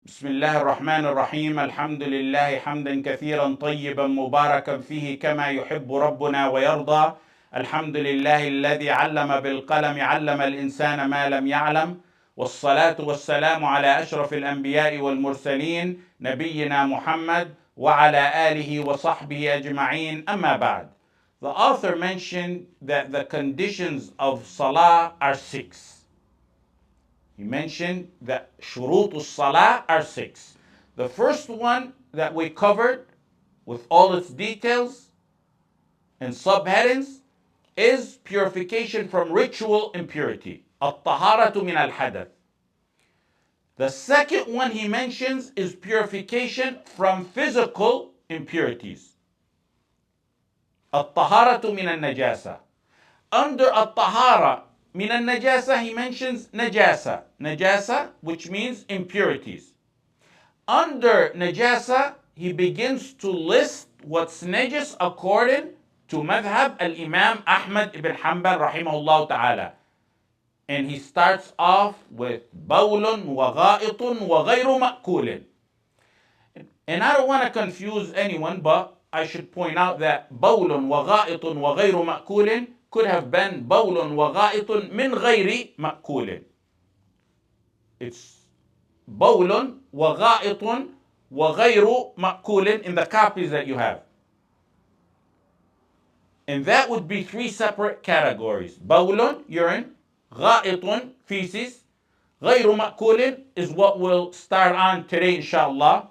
بسم الله الرحمن الرحيم الحمد لله حمدا كثيرا طيبا مباركا فيه كما يحب ربنا ويرضى. الحمد لله الذي علم بالقلم علم الإنسان ما لم يعلم، والصلاة والسلام على أشرف الأنبياء والمرسلين نبينا محمد وعلى آله وصحبه أجمعين. أما بعد. The author mentioned that the conditions of Salah are 6. He mentioned that Shurūt al-Salah are 6. The first one that we covered with all its details and subheadings is purification from ritual impurity. At-Taharatu min al-Hadath. The second one he mentions is purification from physical impurities. At-Taharatu min al-Najāsah. Under At-Tahara min al-Najāsah, he mentions Najāsah. Najāsah, which means impurities. Under Najāsah, he begins to list what's najis according to madhab al-Imam Ahmad ibn Hanbal rahimahullah ta'ala. And he starts off with bawlun wa gha'itun wa ghayru ma'kulin. And I don't want to confuse anyone, but I should point out that bawlun wa gha'itun wa ghayru ma'kulin could have been bawlun wa gha'itun min ghayri ma'kulin. It's bawlun wa gha'itun wa ghayru ma'kulin in the copies that you have. And that would be 3 separate categories. Bawlun, urine. Gha'itun, feces. Ghayru ma'kulin is what we'll start on today, inshallah,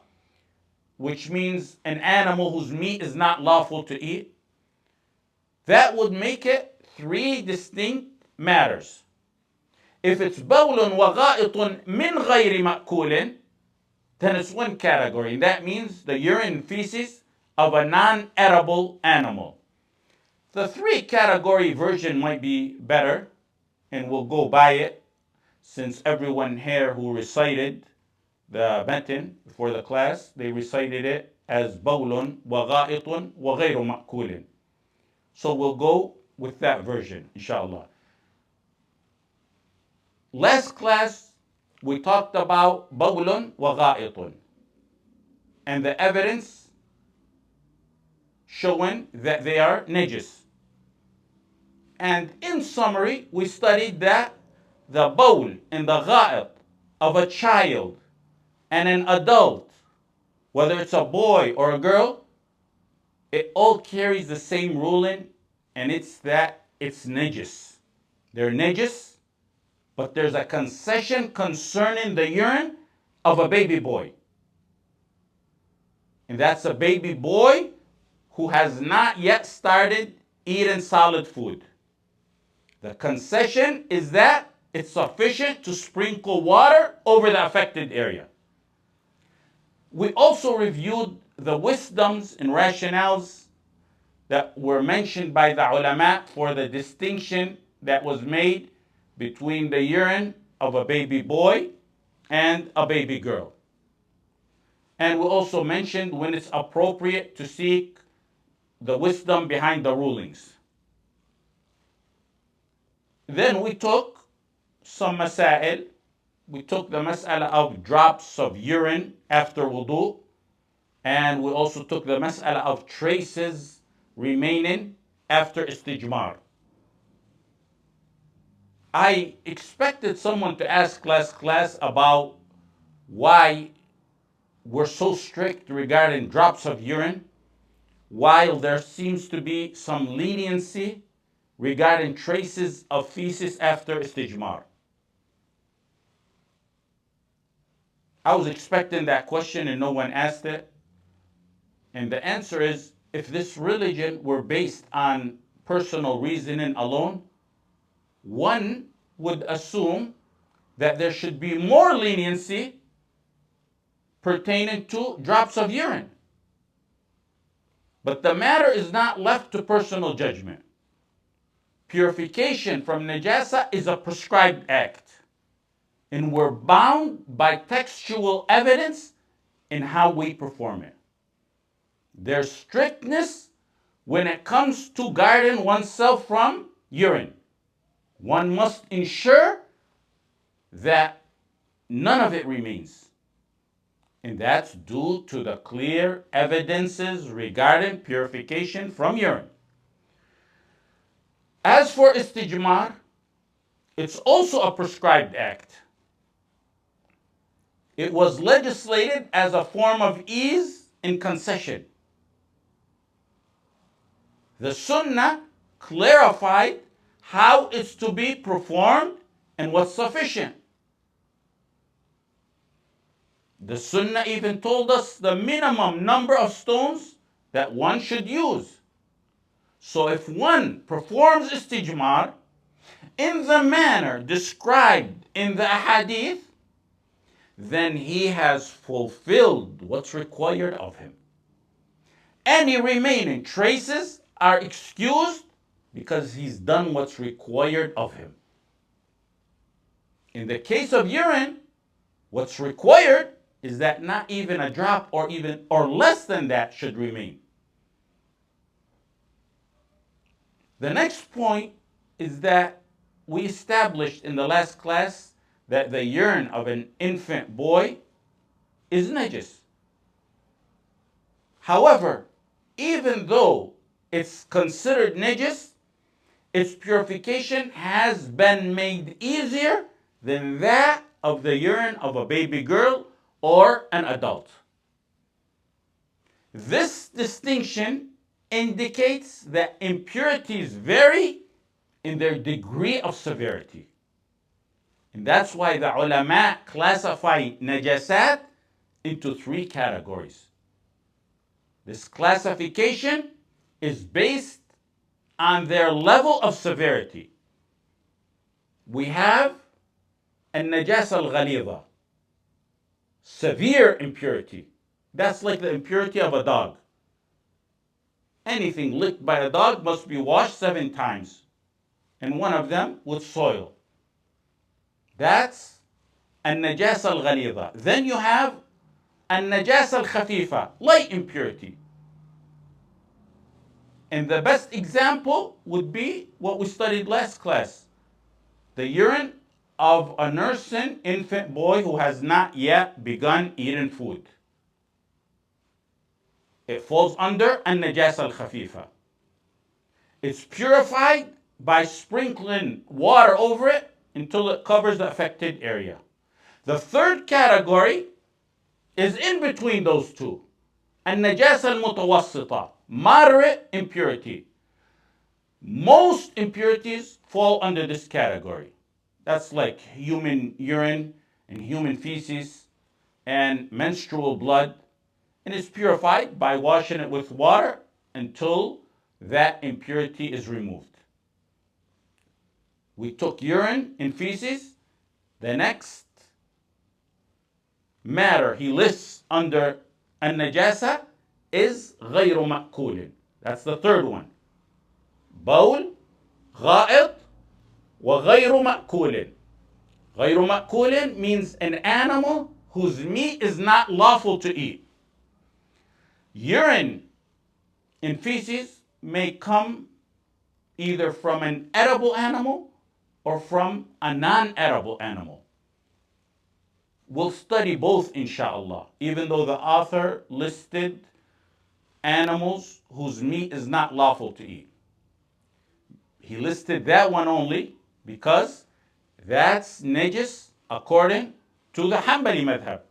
which means an animal whose meat is not lawful to eat. That would make it 3 distinct matters. If it's bawlun wa gha'itun min ghayri ma'kulin, then it's 1 category. And that means the urine and feces of a non-edible animal. The 3 category version might be better, and we'll go by it, since everyone here who recited the Batin before the class, they recited it as bawlun wa gha'itun wa ghayru ma'kulin. So we'll go with that version, inshallah. Last class, we talked about bawlun wa gha'itun and the evidence showing that they are najis. And in summary, we studied that the bawl and the gha'it of a child and an adult, whether it's a boy or a girl, it all carries the same ruling, and it's that it's najis. They're najis, but there's a concession concerning the urine of a baby boy. And that's a baby boy who has not yet started eating solid food. The concession is that it's sufficient to sprinkle water over the affected area. We also reviewed the wisdoms and rationales that were mentioned by the ulama for the distinction that was made between the urine of a baby boy and a baby girl. And we also mentioned when it's appropriate to seek the wisdom behind the rulings. Then we took some masail. We took the mas'ala of drops of urine after wudu, and we also took the mas'ala of traces remaining after istijmar. I expected someone to ask last class about why we're so strict regarding drops of urine, while there seems to be some leniency regarding traces of feces after istijmar. I was expecting that question and no one asked it. And the answer is, if this religion were based on personal reasoning alone, one would assume that there should be more leniency pertaining to drops of urine. But the matter is not left to personal judgment. Purification from najasa is a prescribed act, and we're bound by textual evidence in how we perform it. There's strictness when it comes to guarding oneself from urine. One must ensure that none of it remains. And that's due to the clear evidences regarding purification from urine. As for istijmar, it's also a prescribed act. It was legislated as a form of ease and concession. The Sunnah clarified how it's to be performed and what's sufficient. The Sunnah even told us the minimum number of stones that one should use. So if one performs istijmar in the manner described in the hadith, then he has fulfilled what's required of him. Any remaining traces are excused because he's done what's required of him. In the case of urine, what's required is that not even a drop or less than that should remain. The next point is that we established in the last class that the urine of an infant boy is najis. However, even though it's considered najis, its purification has been made easier than that of the urine of a baby girl or an adult. This distinction indicates that impurities vary in their degree of severity. And that's why the ulama classify najasat into 3 categories. This classification is based on their level of severity. We have al-Najāsah al-Ghaliza, severe impurity. That's like the impurity of a dog. Anything licked by a dog must be washed 7 times, and one of them with soil. That's al-Najāsah al-Ghaliza. Then you have al-Najāsah al-Khafifa, light impurity. And the best example would be what we studied last class, the urine of a nursing infant boy who has not yet begun eating food. It falls under al-Najāsah al-Khafifa. It's purified by sprinkling water over it until it covers the affected area. The third category is in between those two, al-Najāsah al-Mutawassita, moderate impurity. Most impurities fall under this category. That's like human urine and human feces and menstrual blood. And it's purified by washing it with water until that impurity is removed. We took urine and feces. The next matter he lists under al-Najāsah is غير مأكول. That's the third one. بول, غائط, وغير مأكول. غير مأكول means an animal whose meat is not lawful to eat. Urine and feces may come either from an edible animal or from a non-edible animal. We'll study both, inshallah, even though the author listed animals whose meat is not lawful to eat. He listed that one only because that's najis according to the Hanbali madhab.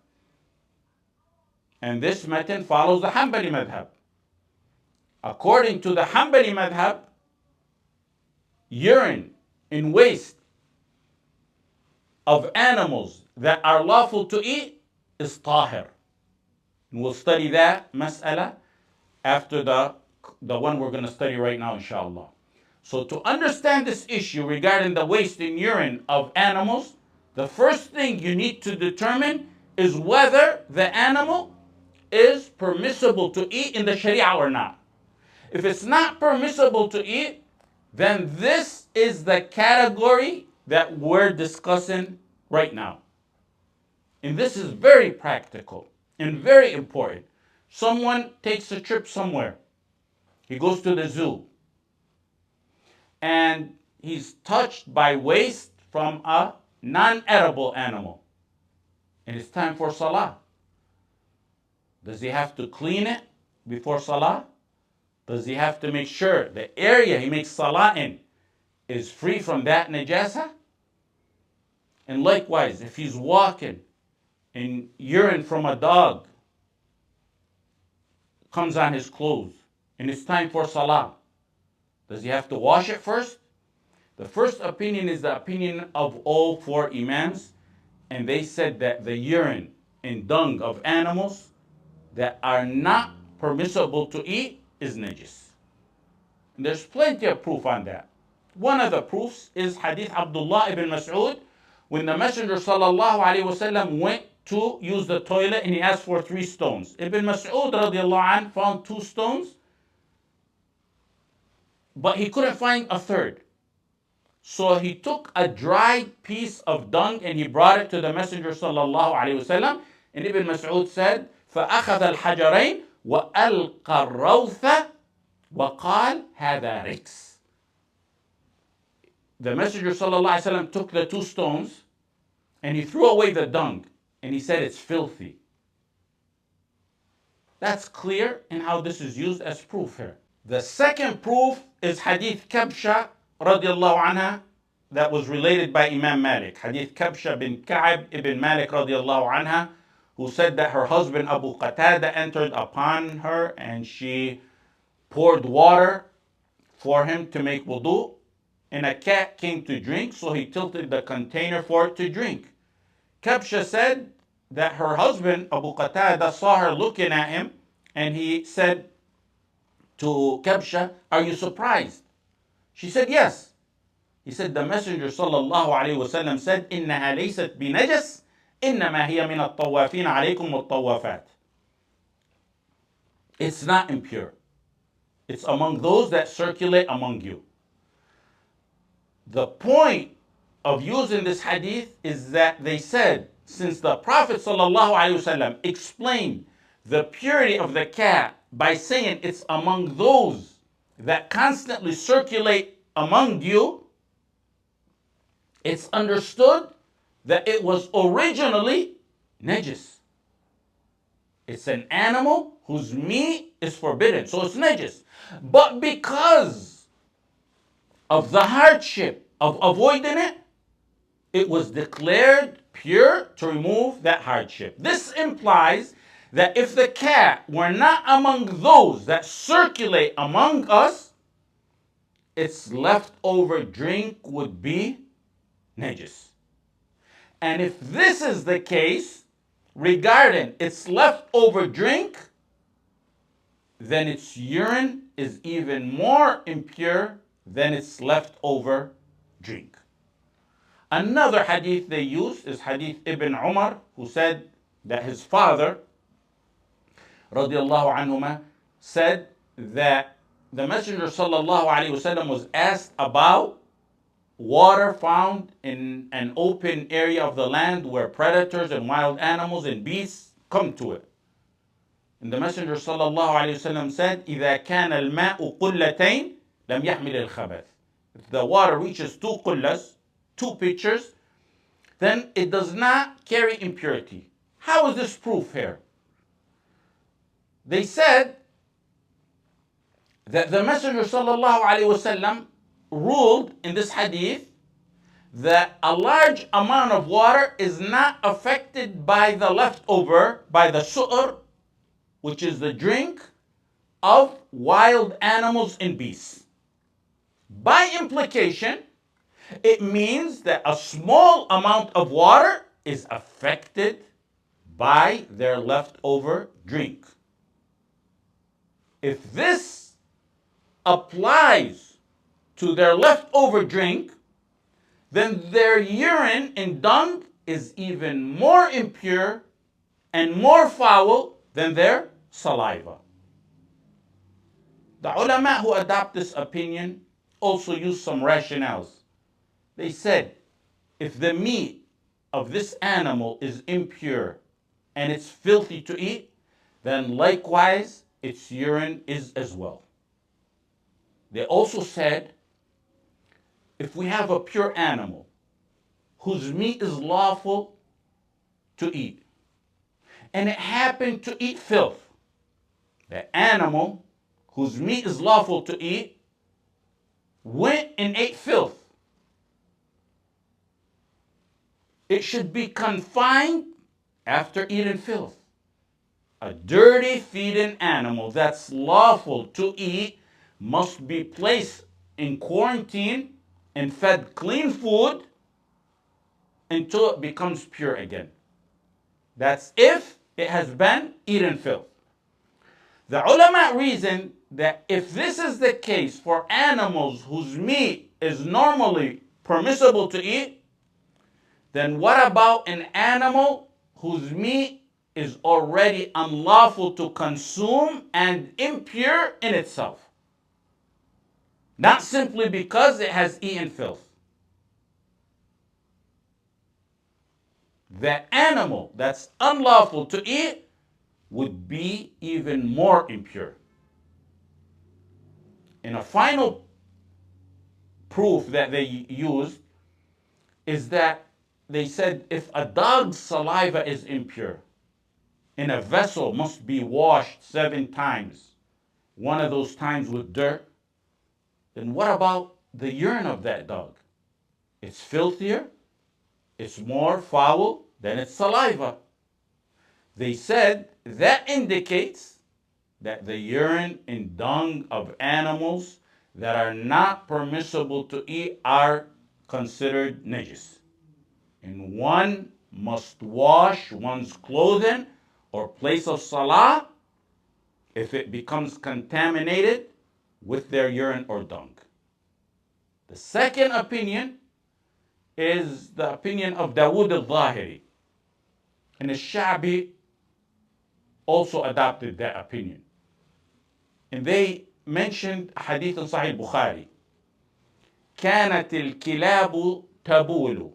And this matan follows the Hanbali madhab. According to the Hanbali madhab, urine and waste of animals that are lawful to eat is tahir. And we'll study that mas'ala after the one we're going to study right now, inshallah. So to understand this issue regarding the waste in urine of animals, the first thing you need to determine is whether the animal is permissible to eat in the Sharia or not. If it's not permissible to eat, then this is the category that we're discussing right now. And this is very practical and very important. Someone takes a trip somewhere. He goes to the zoo. And he's touched by waste from a non-edible animal. And it's time for salah. Does he have to clean it before salah? Does he have to make sure the area he makes salah in is free from that najasa? And likewise, if he's walking and urine from a dog comes on his clothes and it's time for salah, does he have to wash it first? The first opinion is the opinion of all four imams, and they said that the urine and dung of animals that are not permissible to eat is najis. And there's plenty of proof on that. One of the proofs is Hadith Abdullah ibn Mas'ud, when the Messenger sallallahu alaihi wasallam went to use the toilet and he asked for 3 stones. Ibn Mas'ud radiallahu anh found 2 stones, but he couldn't find a third. So he took a dried piece of dung and he brought it to the Messenger sallallahu alaihi wasallam. And Ibn Mas'ud said, فَأَخَذَ الْحَجَرَيْنِ وَأَلْقَى الرَّوْثَ وَقَالَ هَذَا رِكْسٌ. The Messenger sallallahu alaihi wasallam took the 2 stones and he threw away the dung and he said it's filthy. That's clear in how this is used as proof here. The second proof is Hadith Kabsha radiallahu anha that was related by Imam Malik. Hadith Kabsha bin Ka'ab ibn Malik radiallahu anha, who said that her husband Abu Qatada entered upon her and she poured water for him to make wudu, and a cat came to drink, so he tilted the container for it to drink. Kabsha said that her husband Abu Qatada saw her looking at him, and he said to Kabsha, "Are you surprised?" She said, "Yes." He said, "The Messenger sallallahu alaihi wasallam said, إنها ليست بنجس إنما هي من الطوافين عليكم والطوافات." It's not impure. It's among those that circulate among you. The point of using this hadith is that they said, since the Prophet sallallahu alaihi wasallam explained the purity of the cat by saying it's among those that constantly circulate among you, it's understood that it was originally najis. It's an animal whose meat is forbidden, so it's najis. But because of the hardship of avoiding it, it was declared pure to remove that hardship. This implies that if the cat were not among those that circulate among us, its leftover drink would be najis. And if this is the case regarding its leftover drink, then its urine is even more impure than its leftover drink. Another hadith they use is Hadith Ibn Umar, who said that his father, radiallahu anhuma, said that the Messenger sallallahu alaihi wasallam was asked about water found in an open area of the land where predators and wild animals and beasts come to it. And the Messenger sallallahu alaihi wasallam said, إِذَا كَانَ الْمَاءُ قُلَّتَيْنِ لَمْ يَحْمِلِ الْخَبَثِ. If the water reaches 2 qullas, 2 pitchers, then it does not carry impurity. How is this proof here? They said that the Messenger sallallahu alaihi wasallam ruled in this hadith that a large amount of water is not affected by the leftover, by the su'r, which is the drink of wild animals and beasts. By implication, it means that a small amount of water is affected by their leftover drink. If this applies to their leftover drink, then their urine and dung is even more impure and more foul than their saliva. The ulama who adopt this opinion also use some rationales. They said, if the meat of this animal is impure and it's filthy to eat, then likewise its urine is as well. They also said, if we have a pure animal whose meat is lawful to eat, and it happened to eat filth. The animal whose meat is lawful to eat went and ate filth. It should be confined after eating filth. A dirty feeding animal that's lawful to eat must be placed in quarantine and fed clean food until it becomes pure again. That's if it has been eaten filth. The ulama reason that if this is the case for animals whose meat is normally permissible to eat, then what about an animal whose meat is already unlawful to consume and impure in itself? Not simply because it has eaten filth. The animal that's unlawful to eat would be even more impure. And a final proof that they used is that they said if a dog's saliva is impure, and a vessel must be washed 7 times, one of those times with dirt, then what about the urine of that dog? It's filthier, it's more foul than its saliva. They said that indicates that the urine and dung of animals that are not permissible to eat are considered najis. And one must wash one's clothing or place of salah if it becomes contaminated with their urine or dung. The second opinion is the opinion of Dawood al-Zahiri. And the Sha'bi also adopted that opinion. And they mentioned a hadith in Sahih Bukhari. كانت الكلاب تبول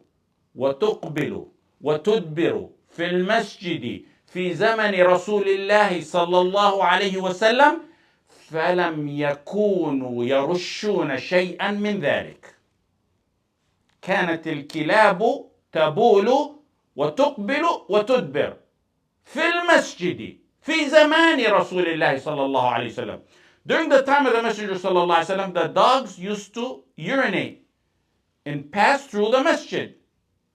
وتقبل وتدبر في المسجد في زمن رسول الله صلى الله عليه وسلم فلم يكونوا يرشون شيئا من ذلك. كانت الكلاب تبول وتقبل وتدبر في المسجد في زمان رسول الله صلى الله عليه وسلم. During the time of the Messenger صلى الله عليه وسلم, the dogs used to urinate and pass through the masjid.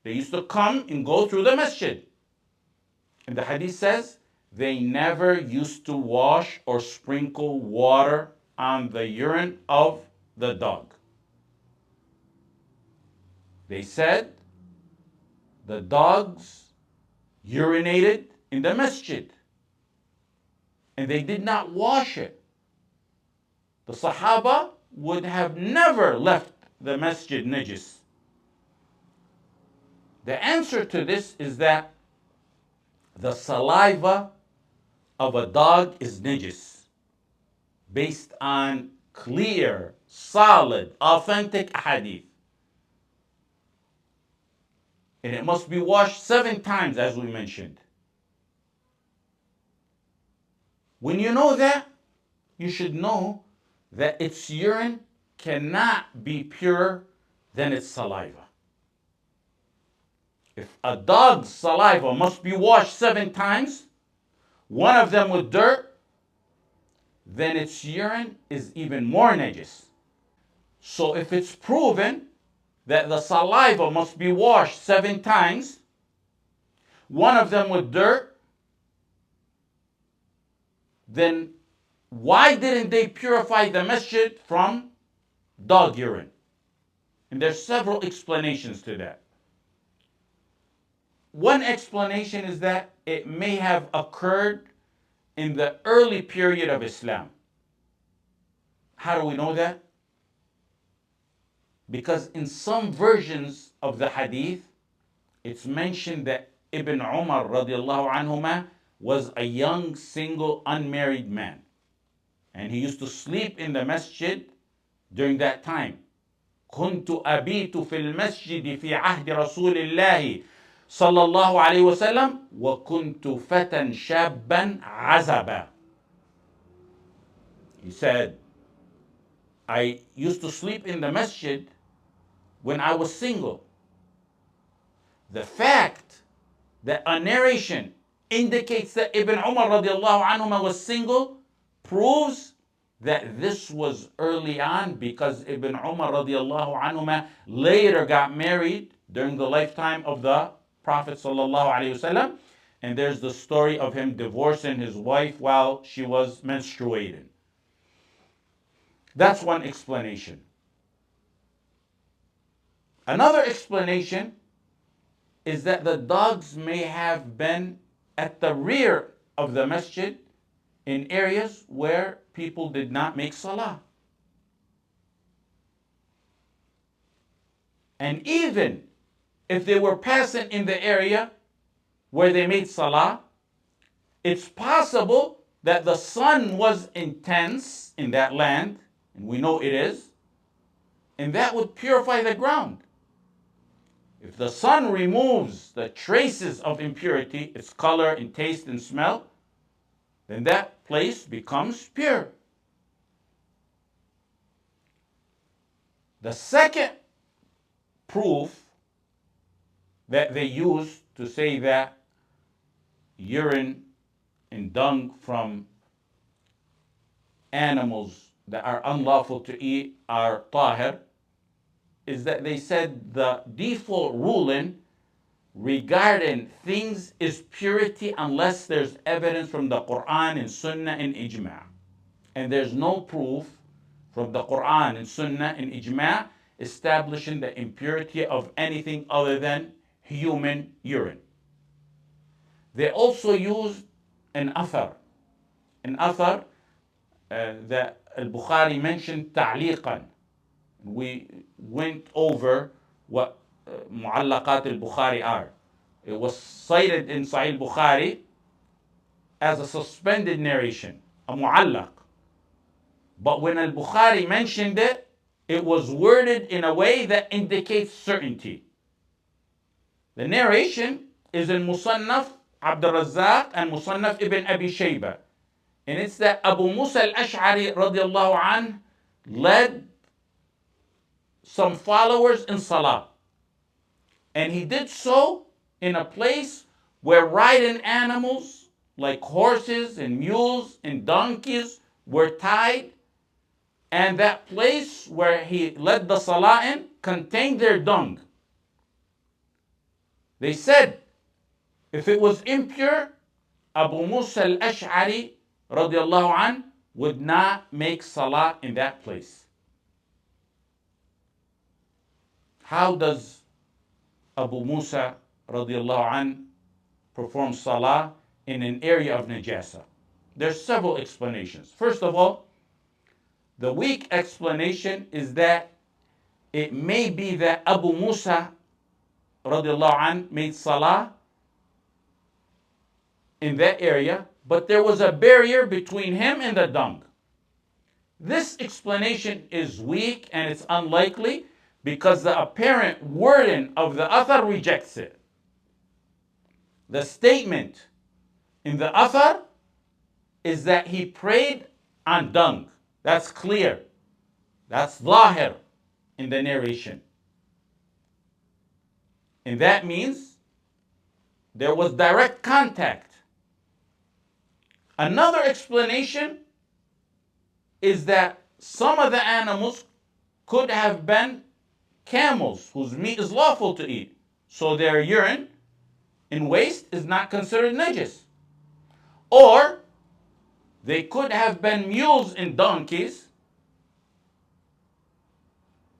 They used to come and go through the masjid. And the hadith says they never used to wash or sprinkle water on the urine of the dog. They said the dogs urinated in the masjid and they did not wash it. The Sahaba would have never left the masjid najis. The answer to this is that the saliva of a dog is najis based on clear, solid, authentic hadith. And it must be washed 7 times, as we mentioned. When you know that, you should know that its urine cannot be purer than its saliva. If a dog's saliva must be washed 7 times, one of them with dirt, then its urine is even more najis. So if it's proven that the saliva must be washed 7 times, one of them with dirt, then why didn't they purify the masjid from dog urine? And there's several explanations to that. One explanation is that it may have occurred in the early period of Islam. How do we know that? Because in some versions of the hadith, it's mentioned that Ibn Umar radiallahu anhuma was a young, single, unmarried man. And he used to sleep in the masjid during that time. كنت أبيت في المسجد في عهد رسول الله صلى الله عليه وسلم وكنت فتى شابا عزبا. He said, I used to sleep in the masjid when I was single. The fact that a narration indicates that Ibn Umar radiallahu anhuma was single proves that this was early on, because Ibn Umar radiallahu anhuma later got married during the lifetime of the Prophet sallallahu alaihi wasallam, and there's the story of him divorcing his wife while she was menstruating. That's one explanation. Another explanation is that the dogs may have been at the rear of the masjid in areas where people did not make salah. And even if they were passing in the area where they made salah, it's possible that the sun was intense in that land, and we know it is, and that would purify the ground. If the sun removes the traces of impurity, its color and taste and smell, then that place becomes pure. The second proof that they use to say that urine and dung from animals that are unlawful to eat are tahir is that they said the default ruling regarding things is purity unless there's evidence from the Quran and Sunnah and Ijma'. And there's no proof from the Quran and Sunnah and Ijma' establishing the impurity of anything other than human urine. They also used an athar. An athar that al-Bukhari mentioned ta'liqan. We went over what mu'allaqat al-Bukhari are. It was cited in Sahih Bukhari as a suspended narration, a mu'allaq. But when al-Bukhari mentioned it, it was worded in a way that indicates certainty. The narration is in Musannaf Abdul Razzaq and Musannaf Ibn Abi Shayba. And it's that Abu Musa al-Ash'ari radiallahu anh led some followers in Salah. And he did so in a place where riding animals like horses and mules and donkeys were tied. And that place where he led the Salah in contained their dung. They said, if it was impure, Abu Musa al-Ash'ari radiallahu anh would not make Salah in that place. How does Abu Musa radiallahu anh perform Salah in an area of Najāsah? There's several explanations. First of all, the weak explanation is that it may be that Abu Musa radiallahu anh made Salah in that area, but there was a barrier between him and the dung. This explanation is weak and it's unlikely because the apparent wording of the athar rejects it. The statement in the athar is that he prayed on dung. That's clear. That's zahir in the narration. And that means there was direct contact. Another explanation is that some of the animals could have been camels whose meat is lawful to eat. So their urine and waste is not considered najis. Or they could have been mules and donkeys,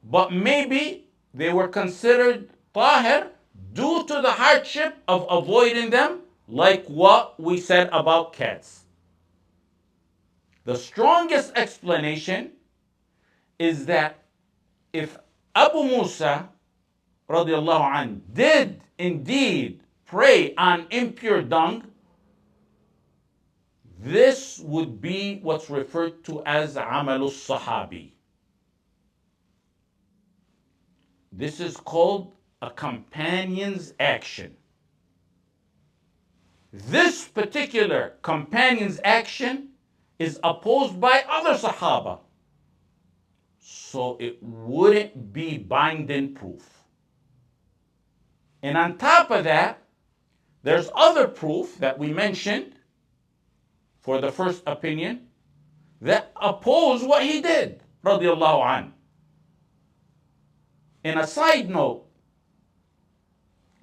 but maybe they were considered tahir due to the hardship of avoiding them, like what we said about cats. The strongest explanation is that if Abu Musa radiallahu anh did indeed pray on impure dung, this would be what's referred to as amalus sahabi. This is called a companion's action. This particular companion's action is opposed by other Sahaba. So it wouldn't be binding proof. And on top of that, There's other proof that we mentioned for the first opinion that oppose what he did, radiallahu anh. And a side note,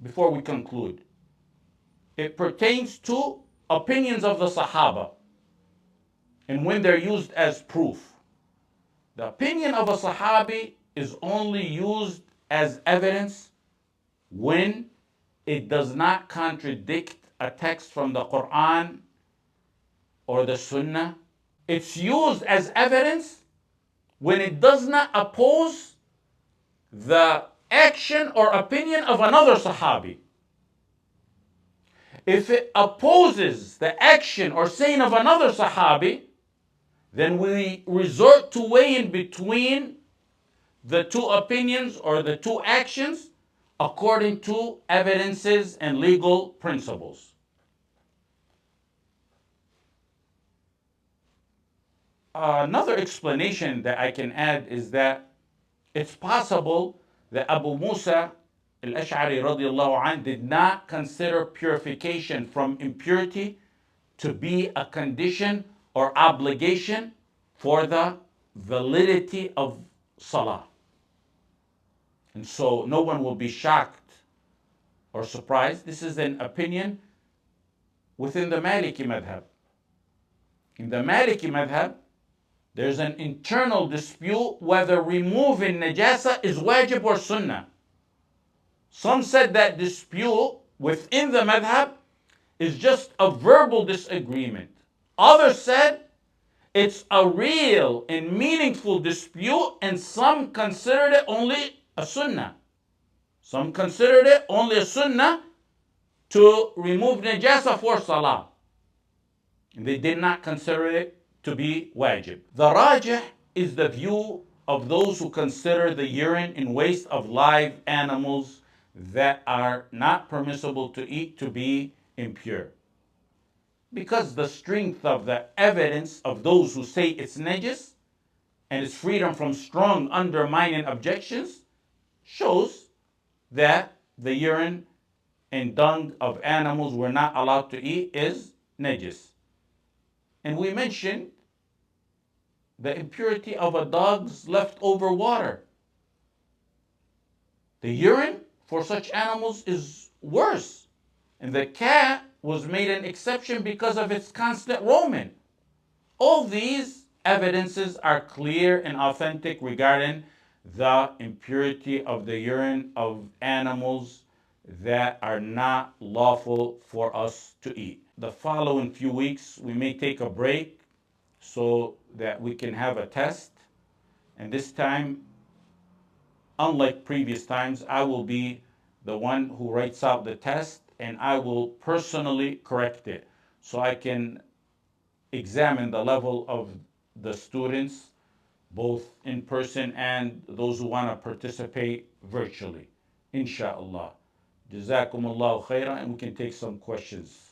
before we conclude, it pertains to opinions of the Sahaba and when they're used as proof. The opinion of a Sahabi is only used as evidence when it does not contradict a text from the Quran or the Sunnah. It's used as evidence when it does not oppose the action or opinion of another Sahabi. If it opposes the action or saying of another Sahabi, then we resort to weighing between the two opinions or the two actions according to evidences and legal principles. Another explanation that I can add is that it's possible that Abu Musa al-Ash'ari radiallahu anh did not consider purification from impurity to be a condition or obligation for the validity of salah. And so no one will be shocked or surprised. This is an opinion within the Maliki madhab. In the Maliki madhab, there's an internal dispute whether removing najāsah is wajib or sunnah. Some said that dispute within the madhab is just a verbal disagreement. Others said it's a real and meaningful dispute, and some considered it only a sunnah. Some considered it only a sunnah to remove najāsah for salah. And they did not consider it to be wajib. The rajih is the view of those who consider the urine and waste of live animals that are not permissible to eat to be impure. Because the strength of the evidence of those who say it's najis and its freedom from strong undermining objections shows that the urine and dung of animals we're not allowed to eat is najis. And we mentioned the impurity of a dog's leftover water. The urine for such animals is worse. And the cat was made an exception because of its constant roaming. All these evidences are clear and authentic regarding the impurity of the urine of animals that are not lawful for us to eat. The following few weeks, we may take a break so that we can have a test. And this time, unlike previous times, I will be the one who writes out the test, and I will personally correct it so I can examine the level of the students, both in person and those who want to participate virtually. Insha'Allah. Jazakumullahu khairan, and we can take some questions.